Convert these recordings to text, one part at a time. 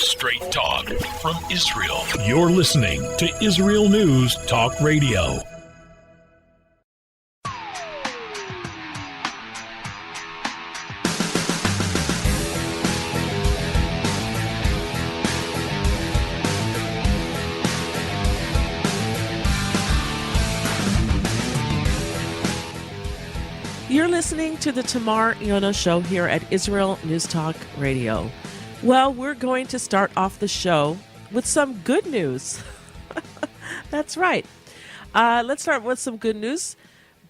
Straight talk from Israel. You're listening to Israel News Talk Radio. You're listening to the Tamar Yonah Show here at Israel News Talk Radio. Well, we're going to start off the show with some good news. That's right. Let's start with some good news.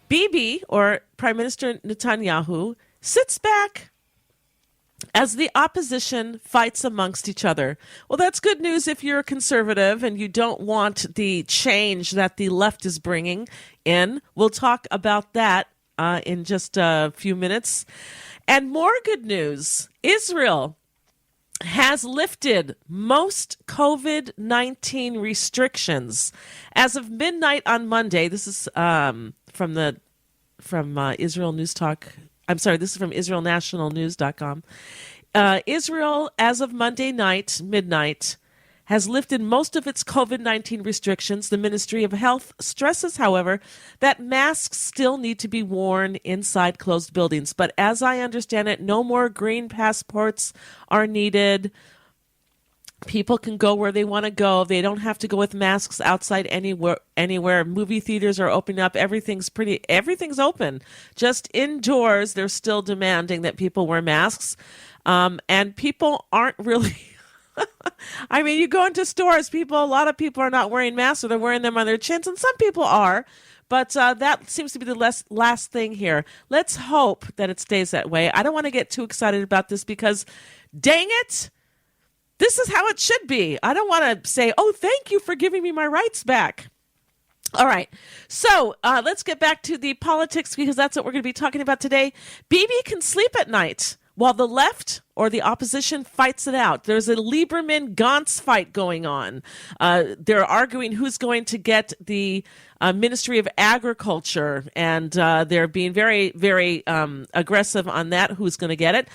Bibi, or Prime Minister Netanyahu, sits back as the opposition fights amongst each other. Well, that's good news if you're a conservative and you don't want the change that the left is bringing in. We'll talk about that in just a few minutes. And more good news. Israel has lifted most COVID-19 restrictions. As of midnight on Monday, this is from Israel News Talk. I'm sorry, this is from IsraelNationalNews.com. Israel, as of Monday night, midnight, has lifted most of its COVID-19 restrictions. The Ministry of Health stresses, however, that masks still need to be worn inside closed buildings. But as I understand it, no more green passports are needed. People can go where they want to go. They don't have to go with masks outside anywhere. Movie theaters are opening up. Everything's open. Just indoors, they're still demanding that people wear masks. And people aren't really... I mean, you go into stores, a lot of people are not wearing masks, or they're wearing them on their chins, and some people are, but that seems to be the last thing here. Let's hope that it stays that way. I don't want to get too excited about this because, dang it, this is how it should be. I don't want to say, oh, thank you for giving me my rights back. All right, so let's get back to the politics because that's what we're going to be talking about today. Bibi can sleep at night while the left or the opposition fights it out. There's a Lieberman-Gantz fight going on. They're arguing who's going to get the Ministry of Agriculture, and they're being very, very aggressive on that, who's going to get it.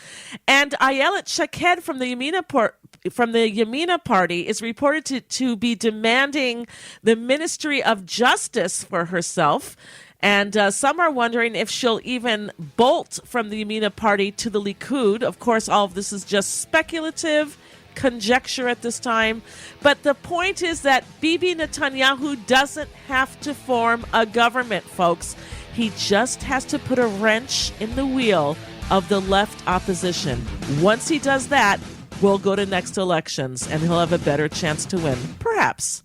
And Ayelet Shaked from the Yamina Party is reported to be demanding the Ministry of Justice for herself. And some are wondering if she'll even bolt from the Yamina Party to the Likud. Of course, all of this is just speculative conjecture at this time. But the point is that Bibi Netanyahu doesn't have to form a government, folks. He just has to put a wrench in the wheel of the left opposition. Once he does that, we'll go to next elections, and he'll have a better chance to win, perhaps.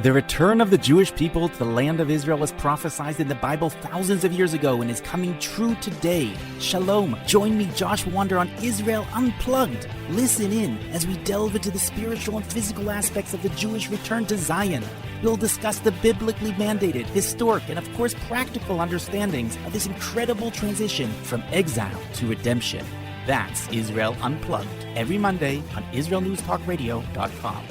The return of the Jewish people to the land of Israel was prophesied in the Bible thousands of years ago and is coming true today. Shalom. Join me, Josh Wander, on Israel Unplugged. Listen in as we delve into the spiritual and physical aspects of the Jewish return to Zion. We'll discuss the biblically mandated, historic, and of course practical understandings of this incredible transition from exile to redemption. That's Israel Unplugged, every Monday on IsraelNewsTalkRadio.com.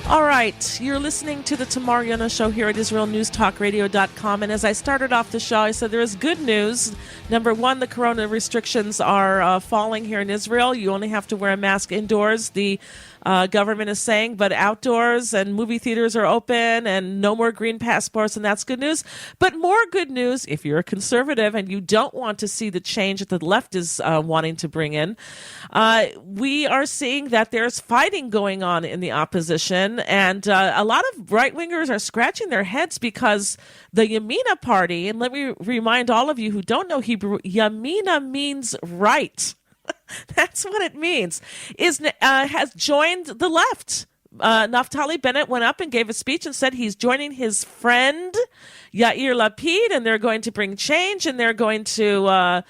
All right, you're listening to the Tamar Yonah Show here at IsraelNewsTalkRadio.com. And as I started off the show, I said there is good news. Number one, the corona restrictions are falling here in Israel. You only have to wear a mask indoors, the government is saying, but outdoors and movie theaters are open and no more green passports, and that's good news. But more good news, if you're a conservative and you don't want to see the change that the left is wanting to bring in, we are seeing that there's fighting going on in the opposition. And a lot of right-wingers are scratching their heads because the Yamina Party, and let me remind all of you who don't know Hebrew, Yamina means right. That's what it means, has joined the left. Naftali Bennett went up and gave a speech and said he's joining his friend Yair Lapid, and they're going to bring change, and they're going to,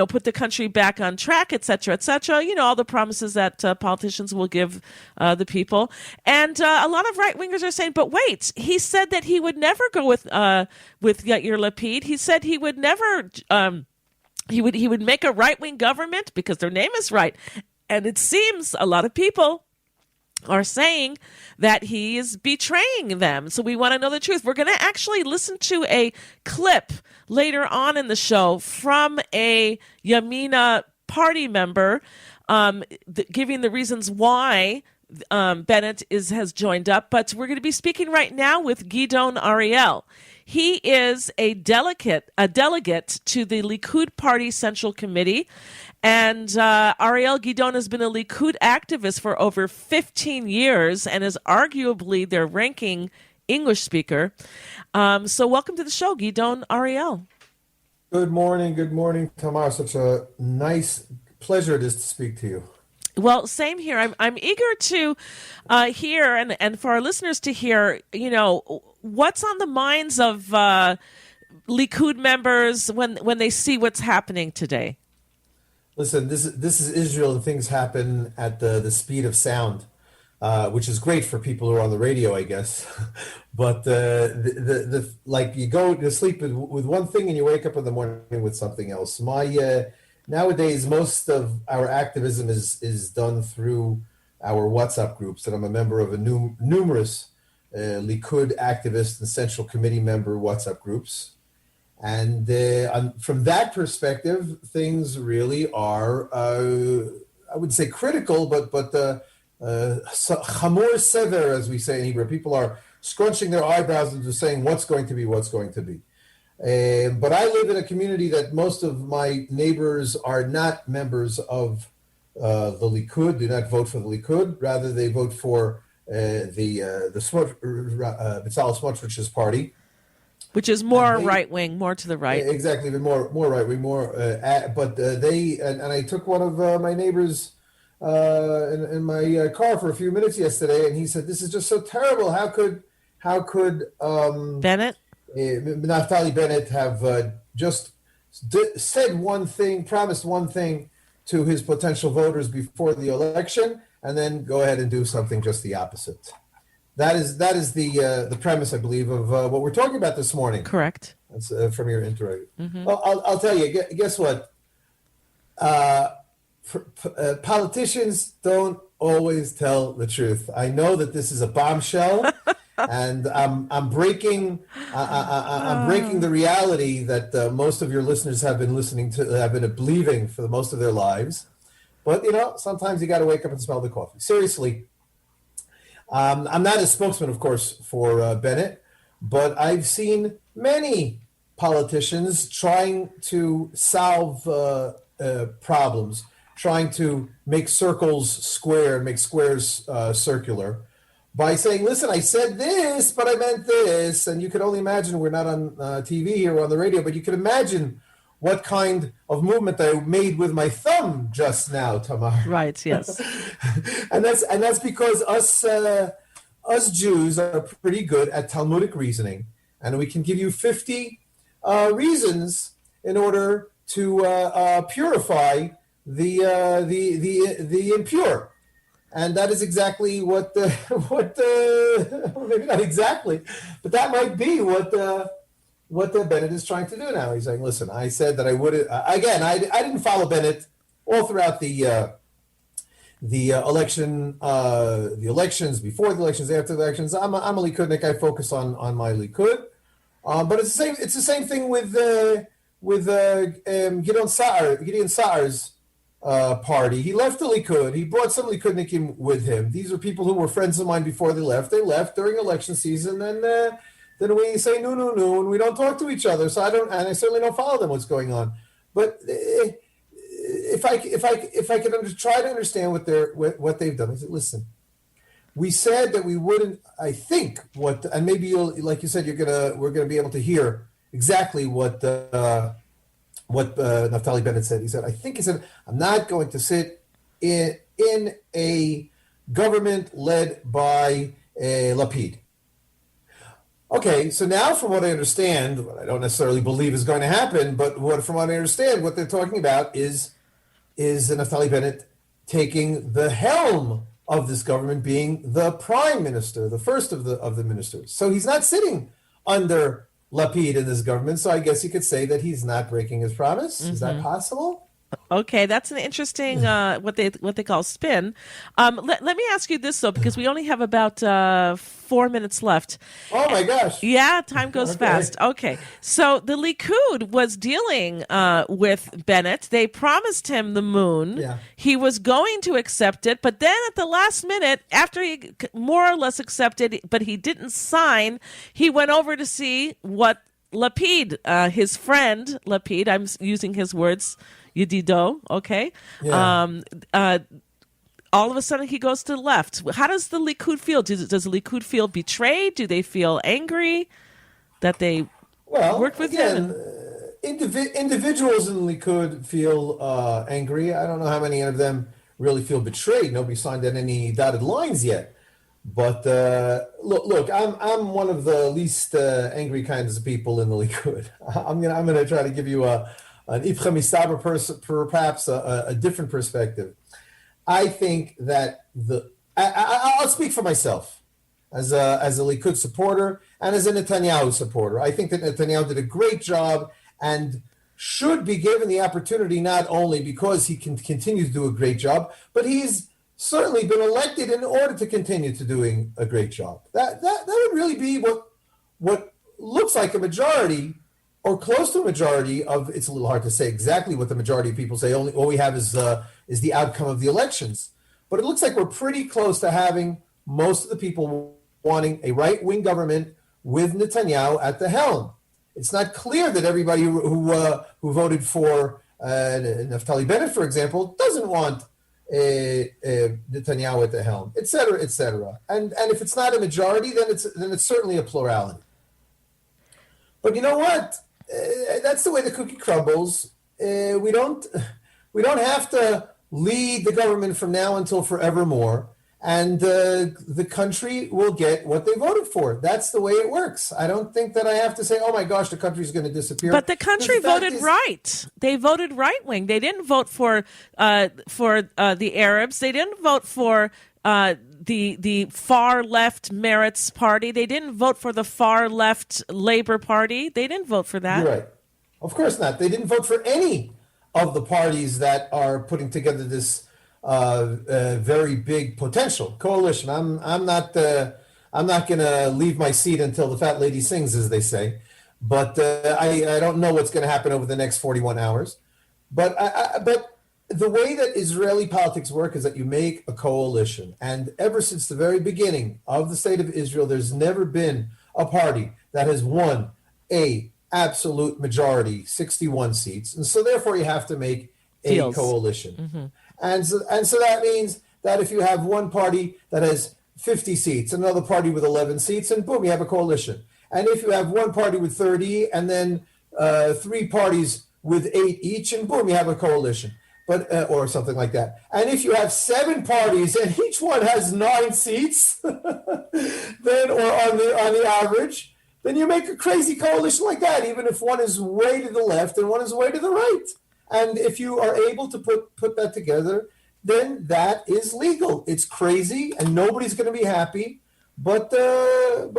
put the country back on track, et cetera, et cetera. All the promises that politicians will give the people. And a lot of right-wingers are saying, but wait, he said that he would never go with Yair Lapid. He said he would never he would make a right-wing government because their name is right. And it seems a lot of people are saying that he is betraying them. So we want to know the truth. We're going to actually listen to a clip later on in the show from a Yamina party member giving the reasons why Bennett has joined up. But we're going to be speaking right now with Gidon Ariel. He is a delegate to the Likud Party Central Committee. And Ariel Gidon has been a Likud activist for over 15 years and is arguably their ranking English speaker. So welcome to the show, Gidon Ariel. Good morning, Tamar. Such a nice pleasure it is to speak to you. Well, same here. I'm eager to hear and for our listeners to hear, what's on the minds of Likud members when they see what's happening today. Listen, this is Israel, and things happen at the speed of sound, which is great for people who are on the radio, I guess. But like you go to sleep with one thing and you wake up in the morning with something else. Nowadays, most of our activism is done through our WhatsApp groups, and I'm a member of numerous Likud activist and Central Committee member WhatsApp groups. And from that perspective, things really are, I wouldn't say critical, but chamor sever, as we say in Hebrew. People are scrunching their eyebrows and just saying, what's going to be. But I live in a community that most of my neighbors are not members of the Likud, do not vote for the Likud. Rather, they vote for the Bezalel Smotrich's party. Which is more right-wing, more to the right. Exactly, more right-wing, but they, and I took one of my neighbors in my car for a few minutes yesterday, and he said, this is just so terrible. How could Bennett? Naftali Bennett have just said one thing, promised one thing to his potential voters before the election, and then go ahead and do something just the opposite. That is the premise, I believe, of what we're talking about this morning. Correct. That's from your intro. Mm-hmm. Well, I'll tell you. Guess what? Politicians don't always tell the truth. I know that this is a bombshell, and I'm breaking the reality that most of your listeners have been believing for most of their lives. But sometimes you got to wake up and smell the coffee. Seriously. I'm not a spokesman, of course, for Bennett, but I've seen many politicians trying to solve problems, trying to make circles square, make squares circular, by saying, listen, I said this, but I meant this. And you can only imagine, we're not on TV here, we're on the radio, but you can imagine what kind of movement I made with my thumb just now, Tamar. Right, yes. and that's because us Jews are pretty good at Talmudic reasoning, and we can give you 50 reasons in order to purify the impure. And that is exactly what maybe not exactly, but that might be what Bennett is trying to do now. He's saying, listen, I said that I would, again, I didn't follow Bennett all throughout the election, the elections, before the elections, after the elections. I'm a Likudnik. I focus on my Likud. But it's the same thing with Gideon Sa'ar's party. He left the Likud. He brought some Likudnikim with him. These are people who were friends of mine before they left. They left during election season, and then we say no, and we don't talk to each other. So I certainly don't follow them. What's going on? But if I could try to understand what they've done, I said, listen, we said that we wouldn't. I think and maybe you'll, like you said, we're gonna be able to hear exactly what Naftali Bennett said. He said, I'm not going to sit in a government led by Lapid. Okay, so now from what I understand, what I don't necessarily believe is going to happen, but from what I understand, what they're talking about is Naftali Bennett taking the helm of this government, being the prime minister, the first of the ministers. So he's not sitting under Lapid in this government. So I guess you could say that he's not breaking his promise. Is that possible? Okay, that's an interesting what they call spin. Let me ask you this though, because we only have about 4 minutes left. Oh my gosh! Yeah, time goes fast. Okay, so the Likud was dealing with Bennett. They promised him the moon. Yeah. He was going to accept it, but then at the last minute, after he more or less accepted, but he didn't sign, he went over to see what Lapid, his friend Lapid, I'm using his words, Yedido, okay? Yeah. All of a sudden he goes to the left. How does the Likud feel? Does the Likud feel betrayed? Do they feel angry that they worked with him? Individuals in the Likud feel angry. I don't know how many of them really feel betrayed. Nobody signed on any dotted lines yet. But look, I'm one of the least angry kinds of people in the Likud. I'm gonna try to give you an Ifcha Misaber, perhaps a different perspective. I think that I'll speak for myself as a Likud supporter and as a Netanyahu supporter. I think that Netanyahu did a great job and should be given the opportunity, not only because he can continue to do a great job, but he's certainly been elected in order to continue to doing a great job. That would really be what looks like a majority or close to a majority of. It's a little hard to say exactly what the majority of people say. All we have is the outcome of the elections, but it looks like we're pretty close to having most of the people wanting a right-wing government with Netanyahu at the helm. It's not clear that everybody who voted for Naftali Bennett, for example, doesn't want Netanyahu at the helm, et cetera, et cetera. And if it's not a majority, then it's certainly a plurality. But you know what? That's the way the cookie crumbles. We don't have to lead the government from now until forevermore, and the country will get what they voted for. That's the way it works. I don't think that I have to say, "Oh my gosh, the country's going to disappear." But the country voted right. They voted right wing. They didn't vote for the Arabs. They didn't vote for the far left Meretz party. They didn't vote for the far left Labor Party. They didn't vote for that. You're right. Of course not. They didn't vote for any of the parties that are putting together this very big potential coalition. I'm not going to leave my seat until the fat lady sings, as they say. But I don't know what's going to happen over the next 41 hours. But the way that Israeli politics work is that you make a coalition. And ever since the very beginning of the state of Israel, there's never been a party that has won a absolute majority, 61 seats. And so therefore you have to make a coalition. Mm-hmm. And so that means that if you have one party that has 50 seats, another party with 11 seats, and boom, you have a coalition. And if you have one party with 30 and then three parties with 8 each, and boom, you have a coalition. But or something like that. And if you have 7 parties and each one has 9 seats, then or on the average, then you make a crazy coalition like that, even if one is way to the left and one is way to the right. And if you are able to put that together, then that is legal. It's crazy, and nobody's going to be happy. But okay,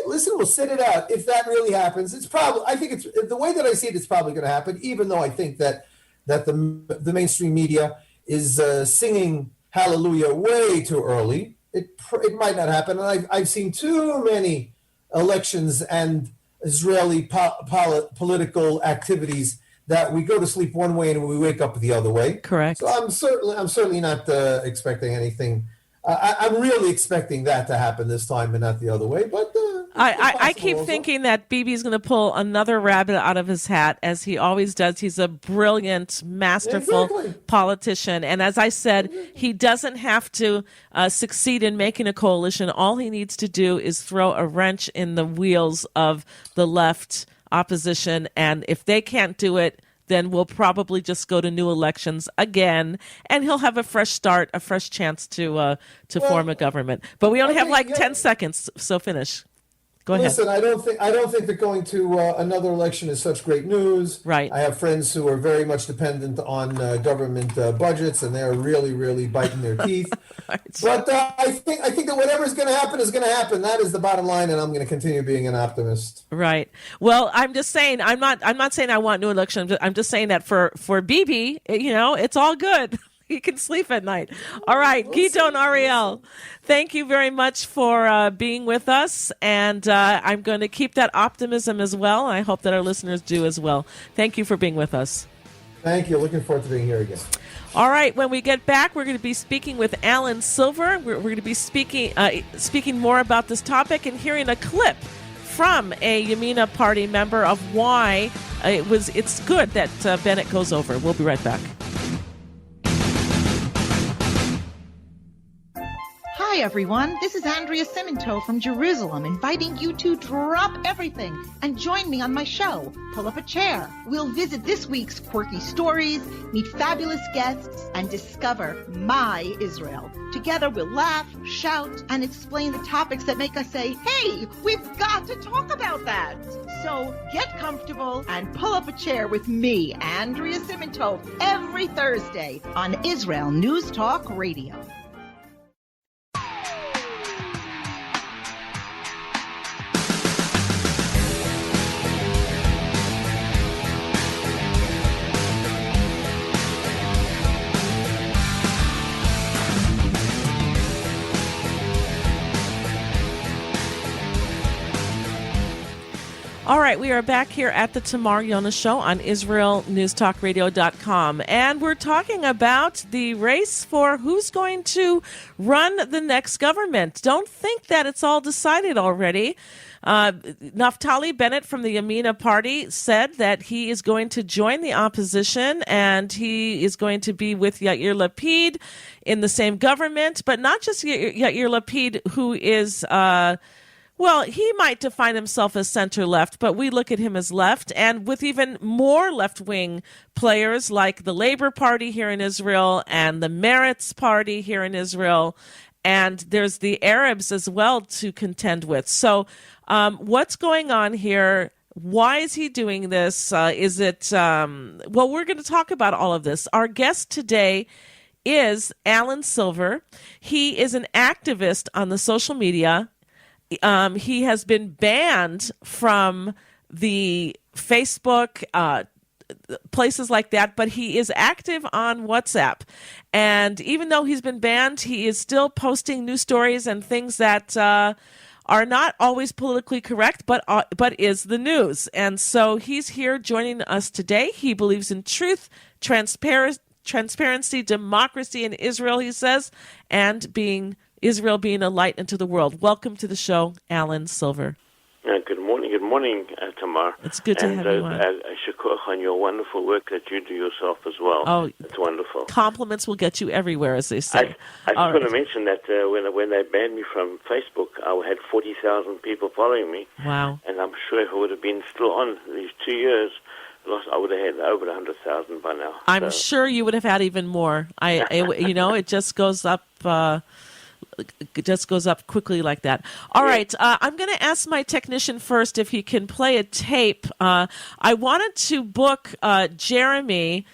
listen, we'll sit it out. If that really happens, I think it's the way that I see it. It's probably going to happen, even though I think that the mainstream media is singing hallelujah way too early. It might not happen. And I've seen too many elections and Israeli political activities that we go to sleep one way and we wake up the other way. Correct. So I'm certainly not expecting anything. I'm really expecting that to happen this time and not the other way. But I keep thinking that Bibi's going to pull another rabbit out of his hat, as he always does. He's a brilliant, masterful politician. And as I said, he doesn't have to succeed in making a coalition. All he needs to do is throw a wrench in the wheels of the left opposition. And if they can't do it, then we'll probably just go to new elections again, and he'll have a fresh start, a fresh chance to form a government. But we only have 10 seconds, so finish. Go ahead. Listen, I don't think that going to another election is such great news. Right. I have friends who are very much dependent on government budgets, and they're really, really biting their teeth. Right. But I think that whatever's going to happen is going to happen. That is the bottom line, and I'm going to continue being an optimist. Right. Well, I'm just saying. I'm not saying I want new election. I'm just saying that for Bibi, it's all good. He can sleep at night. All right, Guido and Ariel, thank you very much for being with us. And I'm going to keep that optimism as well. I hope that our listeners do as well. Thank you for being with us. Thank you. Looking forward to being here again. All right, when we get back, we're going to be speaking with Alan Silver. We're going to be speaking more about this topic and hearing a clip from a Yamina Party member of why it's good that Bennett goes over. We'll be right back. Hi, everyone. This is Andrea Siminto from Jerusalem, inviting you to drop everything and join me on my show, Pull Up a Chair. We'll visit this week's quirky stories, meet fabulous guests, and discover my Israel. Together, we'll laugh, shout, and explain the topics that make us say, hey, we've got to talk about that. So get comfortable and pull up a chair with me, Andrea Siminto, every Thursday on Israel News Talk Radio. All right, we are back here at the Tamar Yonah Show on IsraelNewsTalkRadio.com, and we're talking about the race for who's going to run the next government. Don't think that it's all decided already. Naftali Bennett from the Yamina Party said that he is going to join the opposition and he is going to be with Yair Lapid in the same government, but not just Yair Lapid, who is... Well, he might define himself as center-left, but we look at him as left, and with even more left-wing players like the Labour Party here in Israel and the Meretz Party here in Israel, and there's the Arabs as well to contend with. So what's going on here? Why is he doing this? Well, we're going to talk about all of this. Our guest today is Alan Silver. He is an activist on the social media. He has been banned from the Facebook, places like that, but he is active on WhatsApp. And even though he's been banned, he is still posting news stories and things that are not always politically correct, but is the news. And so he's here joining us today. He believes in truth, transparency, democracy in Israel, he says, and Israel being a light into the world. Welcome to the show, Alan Silver. Good morning, Tamar. It's good to have you on. Shukr on your wonderful work that you do yourself as well. Oh, it's wonderful. Compliments will get you everywhere, as they say. I just want to mention that when they banned me from Facebook, I had 40,000 people following me. Wow. And I'm sure if I would have been still on these 2 years, I would have had over 100,000 by now. I'm sure you would have had even more. It just goes up... It just goes up quickly like that. All right. I'm going to ask my technician first if he can play a tape. I wanted to book Jeremy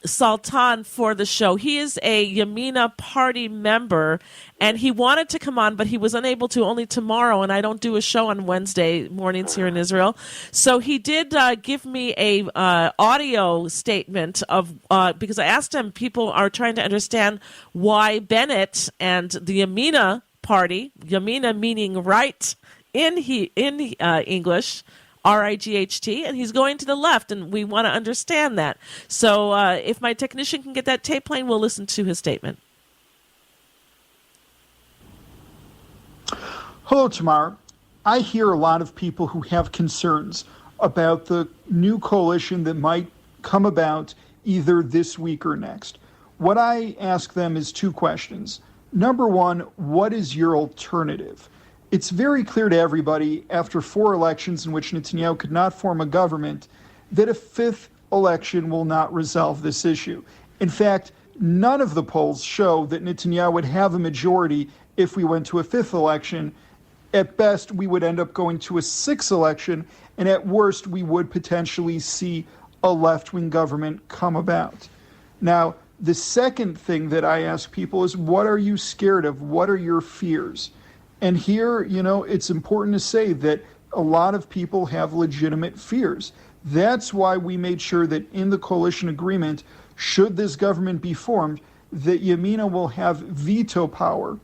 Sultan for the show. He is a Yamina Party member, and he wanted to come on, but he was unable to only tomorrow, and I don't do a show on Wednesday mornings here in Israel. So he did give me a audio statement of because I asked him, people are trying to understand why Bennett and the Yamina Party, Yamina meaning right in English, R-I-G-H-T, and he's going to the left, and we want to understand that. So if my technician can get that tape playing, we'll listen to his statement. Hello, Tamar. I hear a lot of people who have concerns about the new coalition that might come about either this week or next. What I ask them is two questions. Number one, what is your alternative? It's very clear to everybody after 4 elections in which Netanyahu could not form a government that a 5th election will not resolve this issue. In fact, none of the polls show that Netanyahu would have a majority if we went to a 5th election. At best, we would end up going to a sixth election, and at worst, we would potentially see a left-wing government come about. Now, the second thing that I ask people is, what are you scared of? What are your fears? And here, it's important to say that a lot of people have legitimate fears. That's why we made sure that in the coalition agreement, should this government be formed, that Yamina will have veto power.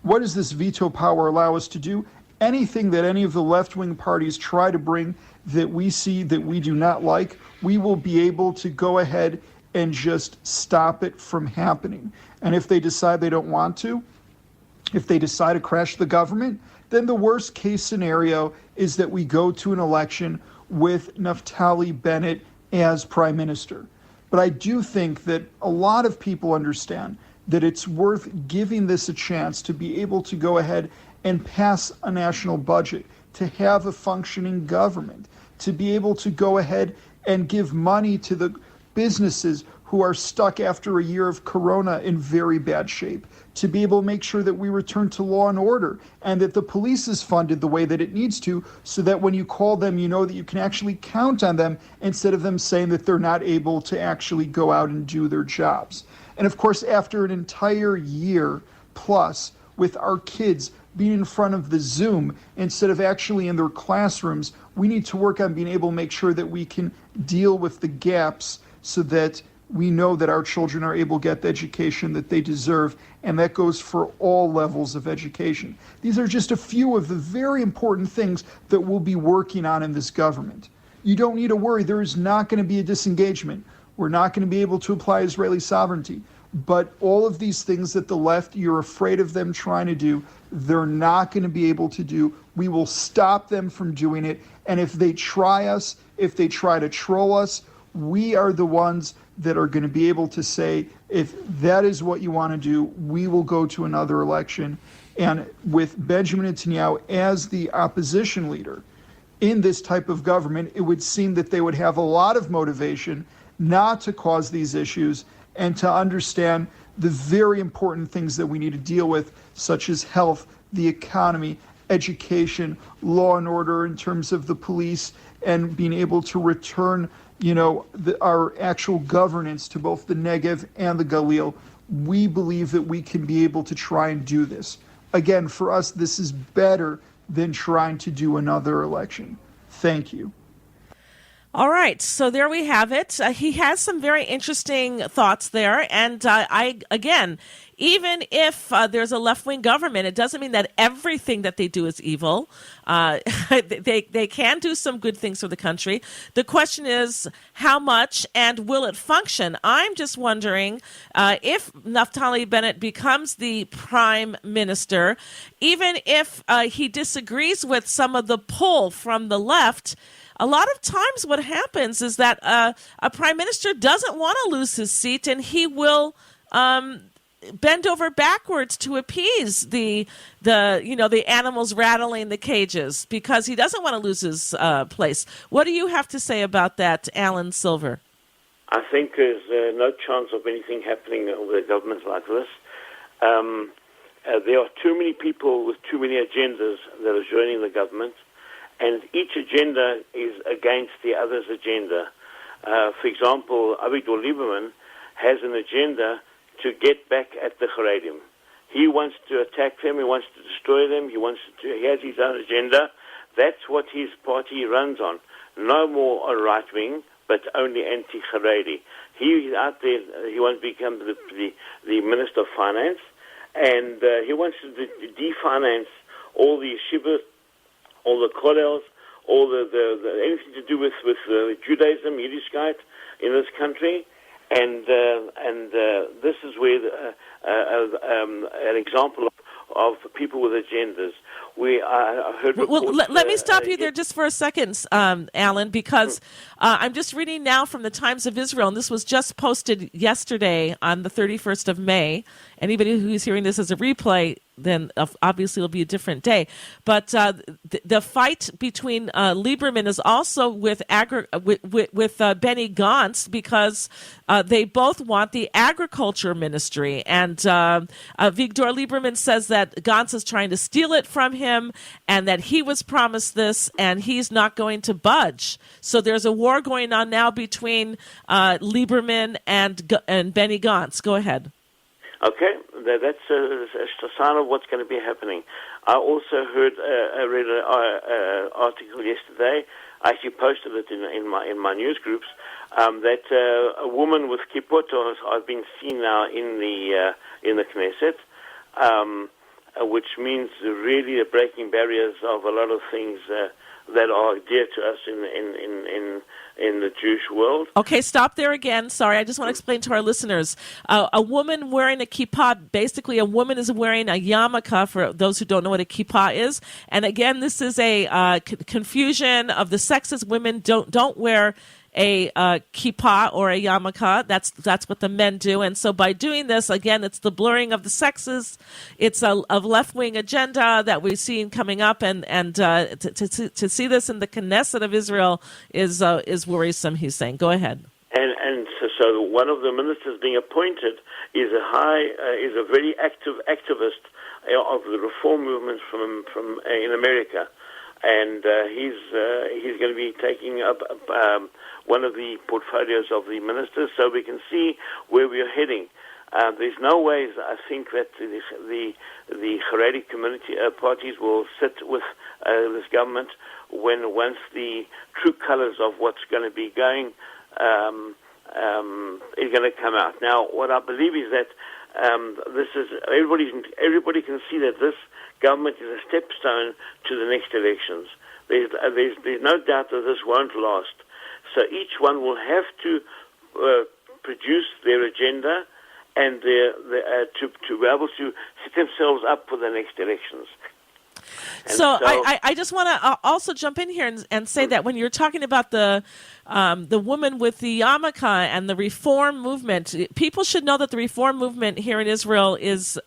What does this veto power allow us to do? Anything that any of the left-wing parties try to bring that we see that we do not like, we will be able to go ahead and just stop it from happening. And if they decide they don't want to, if they decide to crash the government, then the worst case scenario is that we go to an election with Naftali Bennett as prime minister. But I do think that a lot of people understand that it's worth giving this a chance to be able to go ahead and pass a national budget, to have a functioning government, to be able to go ahead and give money to the businesses who are stuck after a year of corona in very bad shape, to be able to make sure that we return to law and order and that the police is funded the way that it needs to, so that when you call them, you know that you can actually count on them instead of them saying that they're not able to actually go out and do their jobs. And of course, after an entire year plus with our kids being in front of the Zoom instead of actually in their classrooms, we need to work on being able to make sure that we can deal with the gaps so that we know that our children are able to get the education that they deserve, and that goes for all levels of education. These are just a few of the very important things that we'll be working on in this government. You don't need to worry. There is not going to be a disengagement. We're not going to be able to apply Israeli sovereignty. But all of these things that the left, you're afraid of them trying to do, they're not going to be able to do. We will stop them from doing it. And if they try us, if they try to troll us, we are the ones that are going to be able to say, if that is what you want to do, we will go to another election. And with Benjamin Netanyahu as the opposition leader in this type of government, it would seem that they would have a lot of motivation not to cause these issues and to understand the very important things that we need to deal with, such as health, the economy, education, law and order in terms of the police, and being able to return our actual governance to both the Negev and the Galil. We believe that we can be able to try and do this. Again, for us, this is better than trying to do another election. Thank you. All right, so there we have it. He has some very interesting thoughts there, and even if there's a left-wing government, it doesn't mean that everything that they do is evil. They can do some good things for the country. The question is how much, and will it function? I'm just wondering if Naftali Bennett becomes the prime minister, even if he disagrees with some of the pull from the left. A lot of times what happens is that a prime minister doesn't want to lose his seat, and he will bend over backwards to appease the animals rattling the cages because he doesn't want to lose his place. What do you have to say about that, Alan Silver? I think there's no chance of anything happening with a government like this. There are too many people with too many agendas that are joining the government, and each agenda is against the other's agenda. For example, Avigdor Lieberman has an agenda to get back at the Haredim. He wants to attack them, he wants to destroy them, he has his own agenda. That's what his party runs on. No more a right wing, but only anti-Haredi. He's out there, he wants to become the Minister of Finance, and he wants to definance all the yeshivas, all the kollels, all the anything to do with Judaism, Yiddishkeit in this country, and this is where an example of people with agendas. I heard. Well, let me stop you there just for a second, Alan, because I'm just reading now from the Times of Israel, and this was just posted yesterday on the 31st of May. Anybody who's hearing this as a replay then obviously it'll be a different day. But the fight between Lieberman is also with Benny Gantz, because they both want the agriculture ministry. And Victor Lieberman says that Gantz is trying to steal it from him, and that he was promised this, and he's not going to budge. So there's a war going on now between Lieberman and Benny Gantz. Go ahead. Okay, that's a sign of what's going to be happening. I also heard, I read an article yesterday. I actually posted it in my news groups, that a woman with kippot has been seen now in the Knesset, which means really breaking barriers of a lot of things that are dear to us in the Jewish world. Okay, stop there again. Sorry, I just want to explain to our listeners. A woman wearing a kippah, basically a woman is wearing a yarmulke, for those who don't know what a kippah is. And again, this is a confusion of the sexes. Women don't wear a kippah or a yarmulke. That's what the men do. And so by doing this, again, it's the blurring of the sexes. It's a left-wing agenda that we've seen coming up, and to see this in the Knesset of Israel is worrisome, he's saying. Go ahead. And so one of the ministers being appointed is a very active activist of the reform movement from in America, and he's going to be taking up one of the portfolios of the ministers, so we can see where we are heading. There's no ways, I think, that the Haredi community parties will sit with this government once the true colors of what's going to be going is going to come out. Now, what I believe is that this is everybody can see that this government is a stepstone to the next elections. There's no doubt that this won't last. So each one will have to produce their agenda and to be able to set themselves up for the next elections. So I just want to also jump in here and say that when you're talking about the woman with the yarmulke and the reform movement, people should know that the reform movement here in Israel is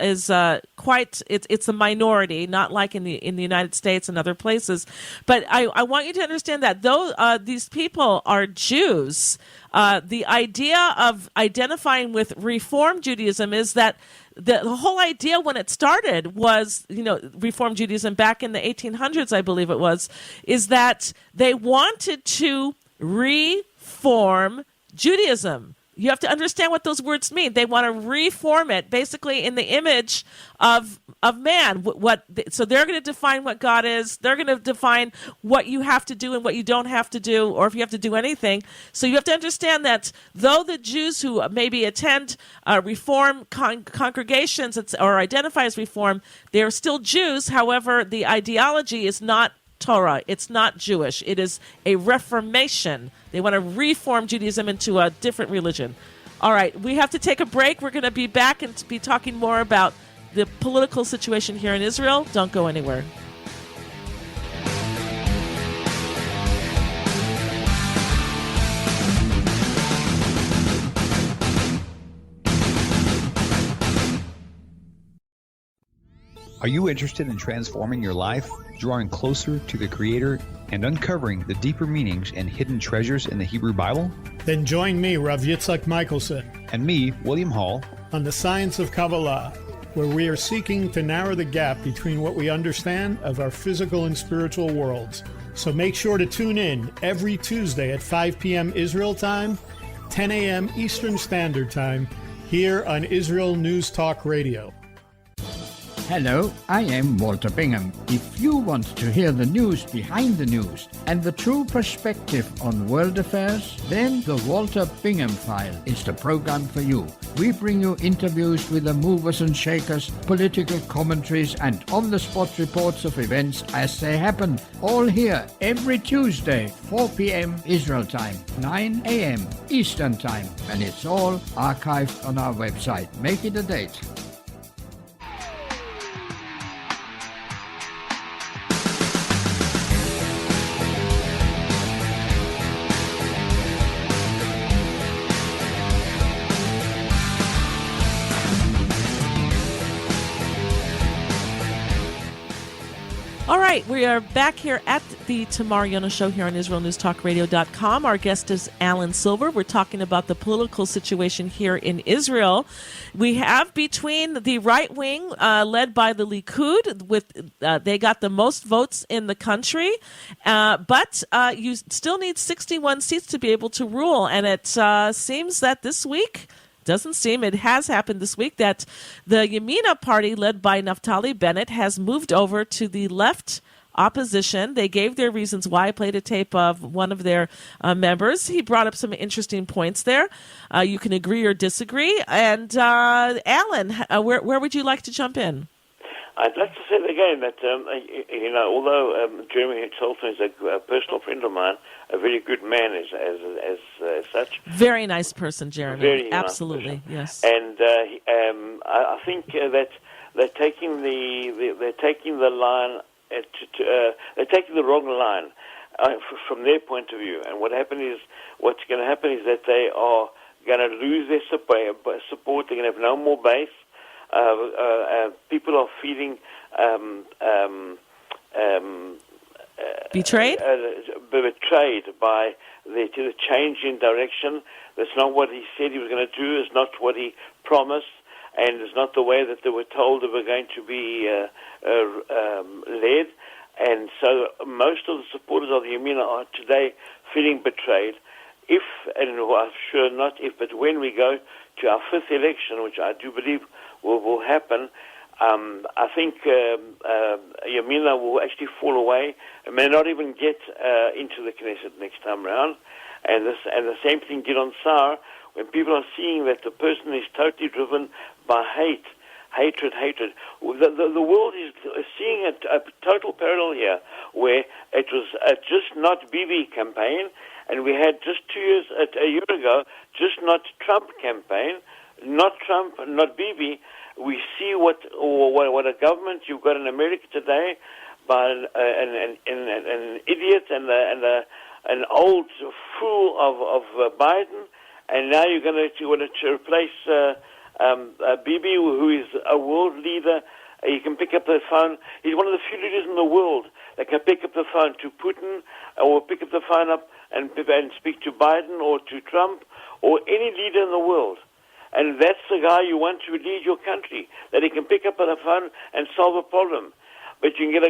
quite it's a minority, not like in the United States and other places. But I want you to understand that though these people are Jews, the idea of identifying with Reform Judaism is that the whole idea when it started was, Reform Judaism back in the 1800s, I believe it was, is that they wanted to reform Judaism. You have to understand what those words mean. They want to reform it, basically in the image of man. So they're going to define what God is. They're going to define what you have to do and what you don't have to do, or if you have to do anything. So you have to understand that though the Jews who maybe attend Reform congregations or identify as Reform, they are still Jews. However, the ideology is not Torah. It's not Jewish. It is a reformation. They want to reform Judaism into a different religion. All right, we have to take a break. We're going to be back and be talking more about the political situation here in Israel. Don't go anywhere. Are you interested in transforming your life, drawing closer to the Creator, and uncovering the deeper meanings and hidden treasures in the Hebrew Bible? Then join me, Rav Yitzhak Michelson, and me, William Hall, on the Science of Kabbalah, where we are seeking to narrow the gap between what we understand of our physical and spiritual worlds. So make sure to tune in every Tuesday at 5 p.m. Israel time, 10 a.m. Eastern Standard Time, here on Israel News Talk Radio. Hello, I am Walter Bingham. If you want to hear the news behind the news and the true perspective on world affairs, then the Walter Bingham File is the program for you. We bring you interviews with the movers and shakers, political commentaries, and on-the-spot reports of events as they happen. All here every Tuesday, 4 p.m. Israel time, 9 a.m. Eastern time. And it's all archived on our website. Make it a date. All right, we are back here at the Tamar Yonah Show here on IsraelNewsTalkRadio.com. Our guest is Alan Silver. We're talking about the political situation here in Israel. We have between the right wing, led by the Likud, they got the most votes in the country, but you still need 61 seats to be able to rule. And it seems that this week, it has happened this week, that the Yamina party, led by Naftali Bennett, has moved over to the left opposition. They gave their reasons why. I played a tape of one of their members. He brought up some interesting points there. You can agree or disagree. And Alan, where would you like to jump in? I'd like to say again that, although Jeremy Salton is a personal friend of mine, a very good man as such. Very nice person, Jeremy. Very absolutely, nice yes. And I think that they're taking the line. They're taking the wrong line from their point of view. And what's going to happen is that they are going to lose their support. They're going to have no more base. People are feeling betrayed by the change in direction. That's not what he said he was going to do. It's not what he promised, and it's not the way that they were told they were going to be led. And so most of the supporters of the Yamina are today feeling betrayed. If, and I'm sure not if, but when we go to our fifth election, which I do believe will happen, I think Yamina will actually fall away and may not even get into the Knesset next time round. And the same thing did on Sar, when people are seeing that the person is totally driven by hatred. The world is seeing a total parallel here, where it was just not Bibi campaign, and we had just a year ago, just not Trump campaign, not Trump, not Bibi. We see what a government you've got in America today by an idiot and an old fool of Biden, and now you're going to replace Bibi, who is a world leader. He can pick up the phone. He's one of the few leaders in the world that can pick up the phone to Putin, or pick up the phone up and speak to Biden or to Trump or any leader in the world. And that's the guy you want to lead your country, that he can pick up the phone and solve a problem. But you can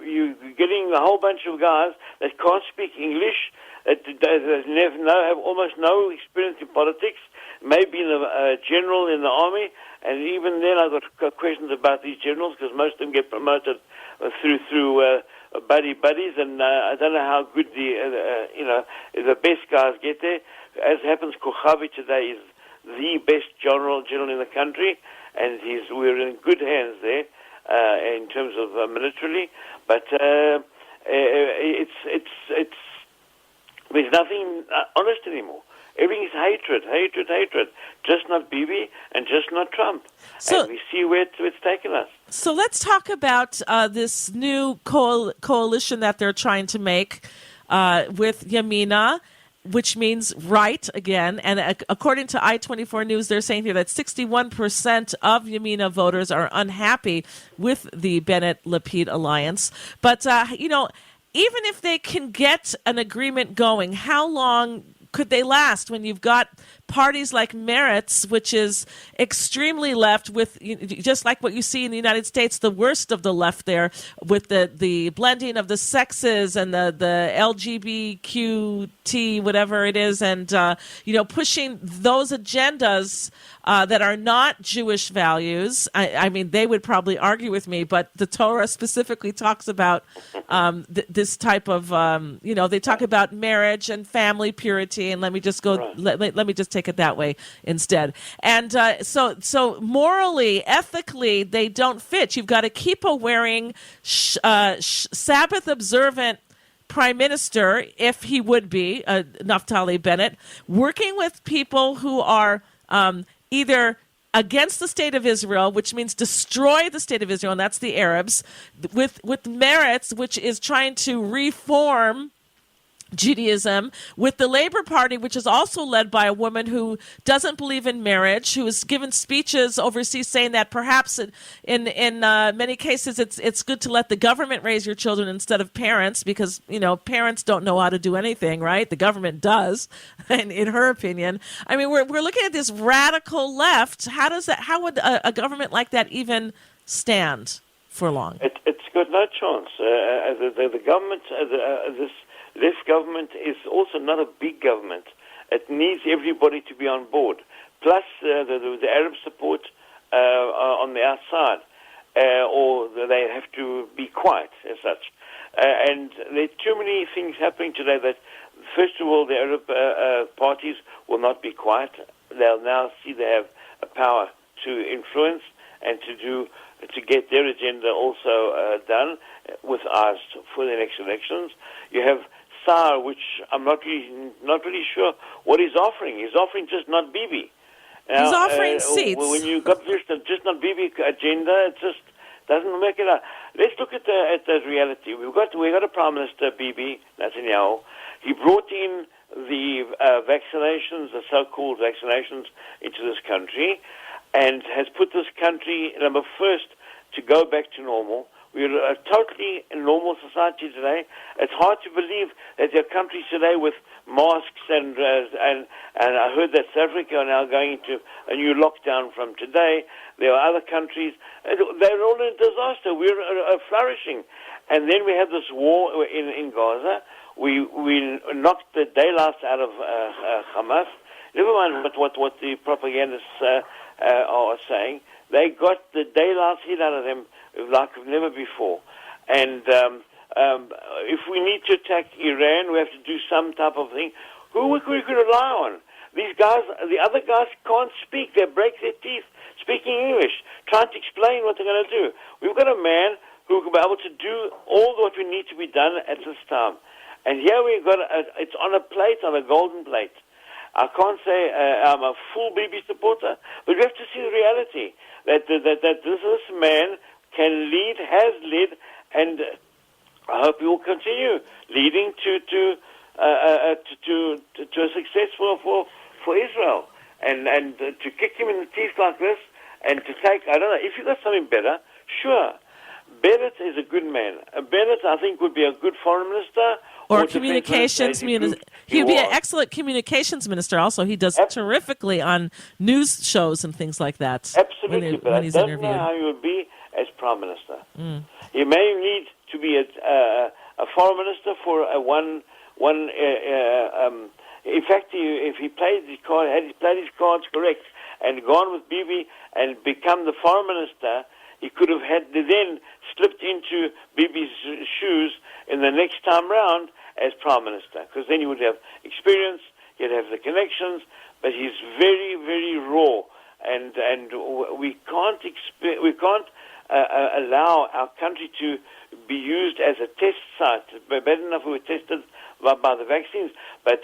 you're getting a whole bunch of guys that can't speak English, that have almost no experience in politics, maybe a general in the army, and even then I've got questions about these generals, because most of them get promoted through buddies, and I don't know how good the best guys get there. As happens, Kochavi today is the best general in the country, and we're in good hands there in terms of militarily. But it's there's nothing honest anymore. Everything is hatred. Just not Bibi and just not Trump. And we see where it's taken us. So let's talk about this new coalition that they're trying to make with Yamina, which means right again. And according to I-24 News, they're saying here that 61% of Yamina voters are unhappy with the Bennett-Lapid alliance. But, even if they can get an agreement going, how long could they last when you've got parties like Meretz, which is extremely left, with just like what you see in the United States, the worst of the left there, with the blending of the sexes and the LGBTQT, whatever it is, and pushing those agendas that are not Jewish values. I mean, they would probably argue with me, but the Torah specifically talks about this type of, they talk about marriage and family purity, and let me just go, right. Let me just take it that way instead. And so morally, ethically, they don't fit. You've got to keep a wearing Sabbath observant prime minister, if he would be, Naftali Bennett, working with people who are either against the state of Israel, which means destroy the state of Israel, and that's the Arabs, with Meretz, which is trying to reform Judaism, with the Labor Party, which is also led by a woman who doesn't believe in marriage, who has given speeches overseas saying that perhaps in many cases it's good to let the government raise your children instead of parents, because parents don't know how to do anything, right? The government does, in her opinion. I mean, we're looking at this radical left. How would a government like that even stand for long? It's got no chance. The government, this government is also not a big government. It needs everybody to be on board. Plus the Arab support on the outside, or they have to be quiet as such. And there are too many things happening today that, first of all, the Arab parties will not be quiet. They'll now see they have a power to influence and to get their agenda also done with eyes for the next elections. You have Saar, which I'm not really sure what he's offering. He's offering just not Bibi. Now, he's offering seats. When you got just not Bibi agenda, it just doesn't make it out. Let's look at the reality. We got a Prime Minister, Bibi, Netanyahu. He brought in the vaccinations, the so-called vaccinations, into this country, and has put this country number first to go back to normal. We're a totally normal society today. It's hard to believe that there are countries today with masks and I heard that South Africa are now going into a new lockdown from today. There are other countries. They're all in disaster. We're flourishing. And then we have this war in Gaza. We knocked the daylights out of Hamas. Never mind what the propagandists are saying. They got the daylights hit out of them like never before. And if we need to attack Iran, we have to do some type of thing. Who we can rely on? These guys, the other guys can't speak. They break their teeth speaking English, trying to explain what they're going to do. We've got a man who will be able to do all what we need to be done at this time. And here we've got, it's on a plate, on a golden plate. I can't say I'm a full Bibi supporter, but we have to see the reality that this man can lead, has led, and I hope he will continue leading to a success for Israel. And to kick him in the teeth like this, and to take, I don't know, if you got something better, sure. Bennett is a good man. Bennett, I think, would be a good foreign minister. Or communications minister. He would be an excellent communications minister also. He does terrifically on news shows and things like that. Absolutely, but I don't know how he would be as Prime Minister. He may need to be a foreign minister for one. In fact, if he played his card, had he played his cards correct and gone with Bibi and become the foreign minister, he could have then slipped into Bibi's shoes in the next time round as Prime Minister, because then he would have experience, he'd have the connections, but he's very, very raw, and we can't allow our country to be used as a test site. Bad enough we were tested by the vaccines, but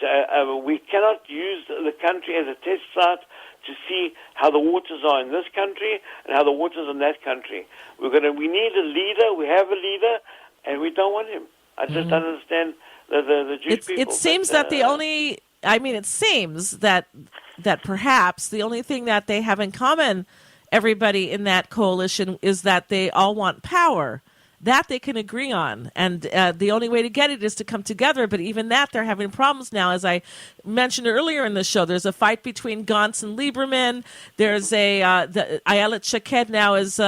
we cannot use the country as a test site to see how the waters are in this country and how the waters in that country. We need a leader. We have a leader, and we don't want him. I just don't understand the Jewish people. It seems that it seems that perhaps the only thing that they have in common, everybody in that coalition, is that they all want power. That they can agree on, and the only way to get it is to come together. But even that, they're having problems now. As I mentioned earlier in the show, there's a fight between Gantz and Lieberman. There's Ayelet Shaked now is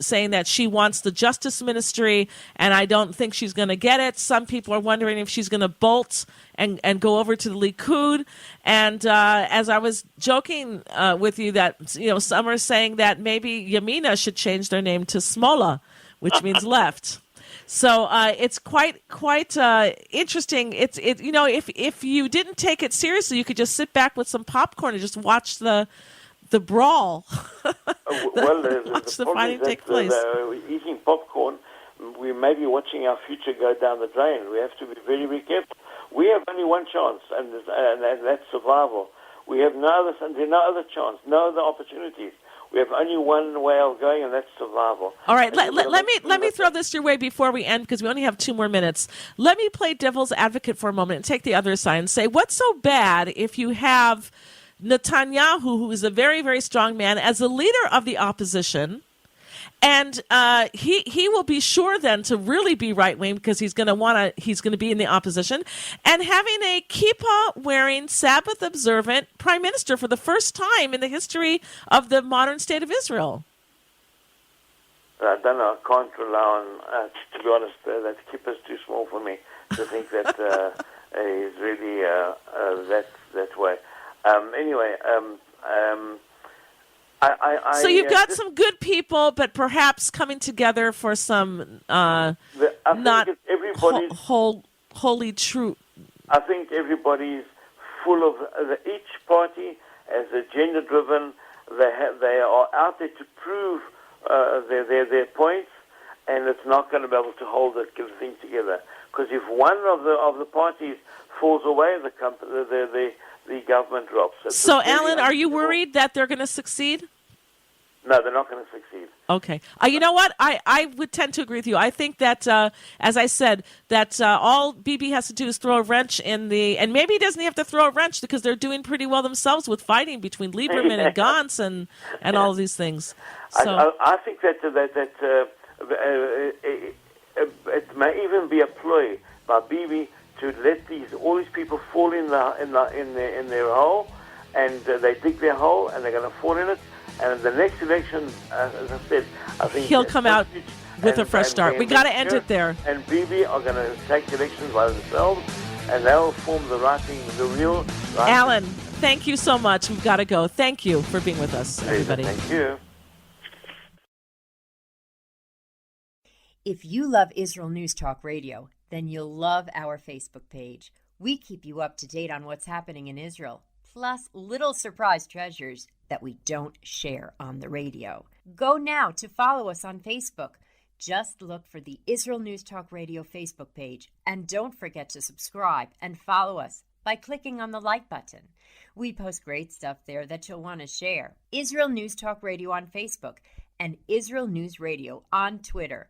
saying that she wants the Justice Ministry, and I don't think she's going to get it. Some people are wondering if she's going to bolt and go over to the Likud. And as I was joking with you, that some are saying that maybe Yamina should change their name to Smola, which means left. So it's quite interesting. If you didn't take it seriously, you could just sit back with some popcorn and just watch the brawl. Watch the fighting take place. Eating popcorn, we may be watching our future go down the drain. We have to be very, very careful. We have only one chance, and that's survival. We have no other chance, no other opportunities. We have only one way of going, and that's survival. All right, let me throw this your way before we end, because we only have 2 more minutes. Let me play devil's advocate for a moment and take the other side and say, what's so bad if you have Netanyahu, who is a very, very strong man, as a leader of the opposition, and he will be sure then to really be right wing because he's going to be in the opposition, and having a kippah wearing, Sabbath observant prime minister for the first time in the history of the modern state of Israel. I don't know. I can't rely on. To be honest, that kippah is too small for me to think that is really that way. Anyway. So you've got some good people, but perhaps coming together for some not wholly true. I think everybody's full of each party is agenda driven. They are out there to prove their points, and it's not going to be able to hold the thing together. Because if one of the parties falls away, the government drops. So, Alan, are you worried that they're going to succeed? No, they're not going to succeed. Okay. You know what? I would tend to agree with you. I think that, as I said, that all Bibi has to do is throw a wrench in the... And maybe he doesn't have to throw a wrench because they're doing pretty well themselves with fighting between Lieberman and Gantz and all of these things. So I think that it may even be a ploy by Bibi to let all these people fall in their hole, and they dig their hole, and they're going to fall in it. And the next election, as I said, I think he'll come out with a fresh start. We got to end it there. And Bibi are going to take elections by themselves, and they'll form the right thing, the real right Alan, thank you so much. We've got to go. Thank you for being with us, everybody. Thank you. If you love Israel News Talk Radio, then you'll love our Facebook page. We keep you up to date on what's happening in Israel, plus little surprise treasures that we don't share on the radio. Go now to follow us on Facebook. Just look for the Israel News Talk Radio Facebook page, and don't forget to subscribe and follow us by clicking on the like button. We post great stuff there that you'll want to share. Israel News Talk Radio on Facebook and Israel News Radio on Twitter.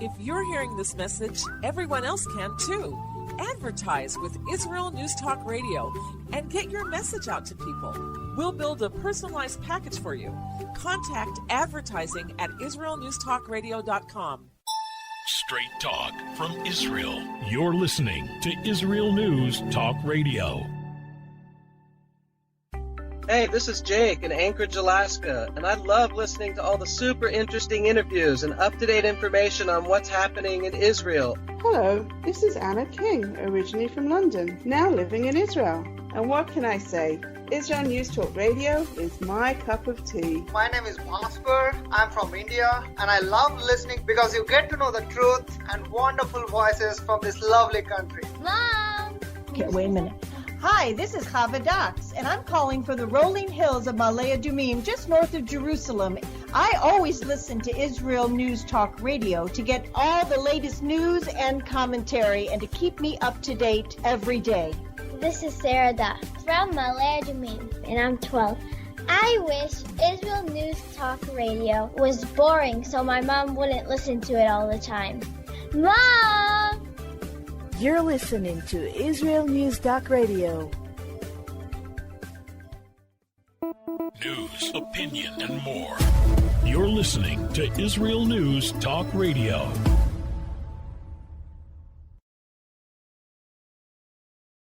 If you're hearing this message, everyone else can too. Advertise with Israel News Talk Radio and get your message out to people. We'll build a personalized package for you. Contact advertising at israelnewstalkradio.com. Straight talk from Israel. You're listening to Israel News Talk Radio. Hey, this is Jake in Anchorage, Alaska, and I love listening to all the super interesting interviews and up-to-date information on what's happening in Israel. Hello, this is Anna King, originally from London, now living in Israel. And what can I say? Israel News Talk Radio is my cup of tea. My name is Bhaskar. I'm from India, and I love listening because you get to know the truth and wonderful voices from this lovely country. Mom! Okay, wait a minute. Hi, this is Chava Dax, and I'm calling from the rolling hills of Ma'ale Adumim, just north of Jerusalem. I always listen to Israel News Talk Radio to get all the latest news and commentary and to keep me up to date every day. This is Sarah Dax from Ma'ale Adumim, and I'm 12. I wish Israel News Talk Radio was boring so my mom wouldn't listen to it all the time. Mom! You're listening to Israel News Talk Radio. News, opinion, and more. You're listening to Israel News Talk Radio.